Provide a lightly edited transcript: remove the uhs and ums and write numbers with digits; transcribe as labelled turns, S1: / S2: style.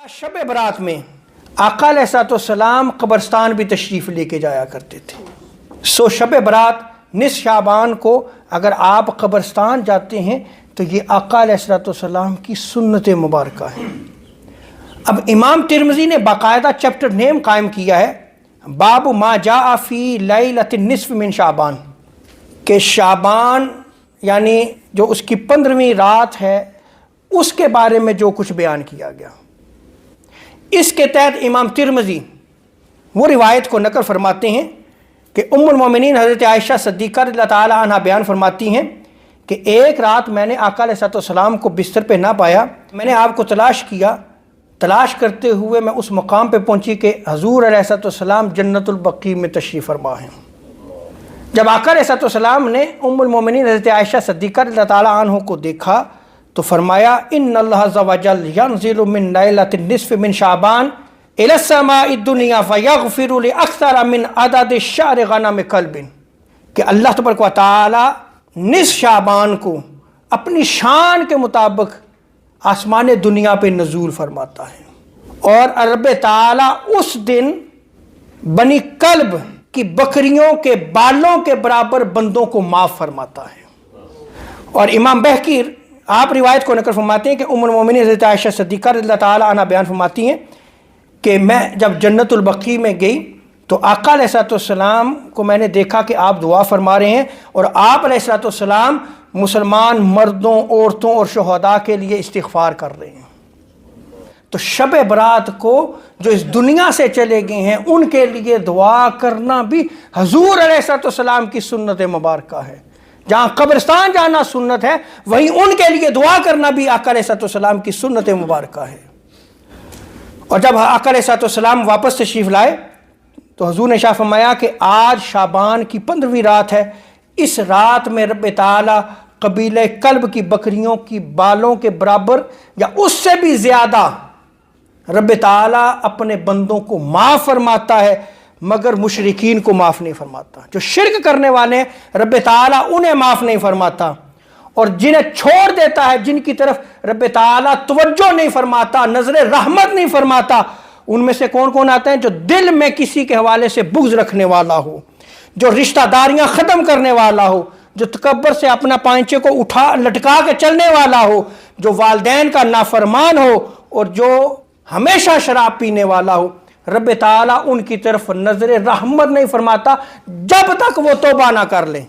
S1: शब बरात में आका अलैहिस्सलाम कब्रस्तान भी तशरीफ़ लेके जाया करते थे। सो शब बरात निस शाबान को अगर आप कब्रस्तान जाते हैं तो ये आका अलैहिस्सलाम की सुन्नत मुबारक है। अब इमाम तिरमिज़ी ने बाकायदा चैप्टर नेम कायम किया है, बाब मा जाअ फ़ी लैलतिन निस्फ़ मिन शाबान, कि शाबान यानी जो उसकी 15वीं रात है उसके बारे में जो कुछ बयान किया गया। इसके तहत इमाम तिरमिज़ी वो रिवायत को नकल फरमाते हैं कि उम्मुल मोमिनीन हज़रत आयशा सिद्दीक़ा रज़ियल्लाहु ताला अन्हा बयान फरमाती हैं कि एक रात मैंने आका अलैहिस्सलाम को बिस्तर पे ना पाया, मैंने आपको तलाश किया। तलाश करते हुए मैं उस मकाम पे पहुंची कि हज़ूर अलैहिस्सलाम जन्नतुल बक़ी में तशरीफ़ फरमा हैं। जब आका अलैहिस्सलाम ने उम्मुल मोमिनीन हज़रत आयशा सिद्दीक़ा रज़ियल्लाहु ताला अन्हा को देखा तो फरमाया, इन्नल्लाह अज़्ज़ा व जल यंज़िलु मिन लैलतिन निस्फ़ मिन शाबान इला समाई दुनिया फयग़फ़िरु लि अक्सर मिन अदद शअर गनम कल्बिन, कि अल्लाह तबारक व तआला निस्फ़ शाबान को अपनी शान के मुताबिक आसमान दुनिया पे नज़ूल फरमाता है और रब ताला उस दिन बनी कल्ब की बकरियों के बालों के बराबर बंदों को माफ़ फरमाता है। और इमाम बहकी आप रिवायत को नकल फरमाते हैं कि उम्मुल मोमिनीन हज़रत आयशा सिद्दीक़ा रज़ियल्लाहु ताला अन्हा बयान फरमाती हैं कि मैं जब जन्नतुल बक़ी में गई तो आका अलैहिस्सलाम को मैंने देखा कि आप दुआ फरमा रहे हैं और आप अलैहिस्सलाम मुसलमान मर्दों, औरतों और शुहदा के लिए इस्तिग़फ़ार कर रहे हैं। तो शब बरात को जो इस दुनिया से चले गए हैं उनके लिए दुआ करना भी हज़ूर अलैहिस्सलाम की सुन्नत मुबारक है। जहाँ कब्रिस्तान जाना सुन्नत है वहीं उनके लिए दुआ करना भी आका अलैहिस्सलाम की सुन्नत मुबारक है। और जब आका अलैहिस्सलाम वापस तशरीफ़ लाए तो हुज़ूर ने इरशाद फरमाया कि आज शाबान की 15वीं रात है, इस रात में रब ताला कबीले कल्ब की बकरियों की बालों के बराबर या उससे भी ज़्यादा रब ताला अपने बंदों को माफ़ फरमाता है, मगर मुशरिकीन को माफ़ नहीं फरमाता। जो शिरक करने वाले हैं रब ताला उन्हें माफ़ नहीं फरमाता, और जिन्हें छोड़ देता है, जिनकी तरफ रब ताला तवज्जो नहीं फरमाता, नज़र रहमत नहीं फरमाता, उनमें से कौन कौन आते हैं? जो दिल में किसी के हवाले से बुग़्ज़ रखने वाला हो, जो रिश्तेदारियां ख़त्म करने वाला हो, जो तकब्बर से अपना पांचे को उठा लटका के चलने वाला हो, जो वालिदैन का नाफरमान हो और जो हमेशा शराब पीने वाला हो। रब ताला उनकी तरफ नज़र रहमत नहीं फरमाता जब तक वो तौबा ना कर लें।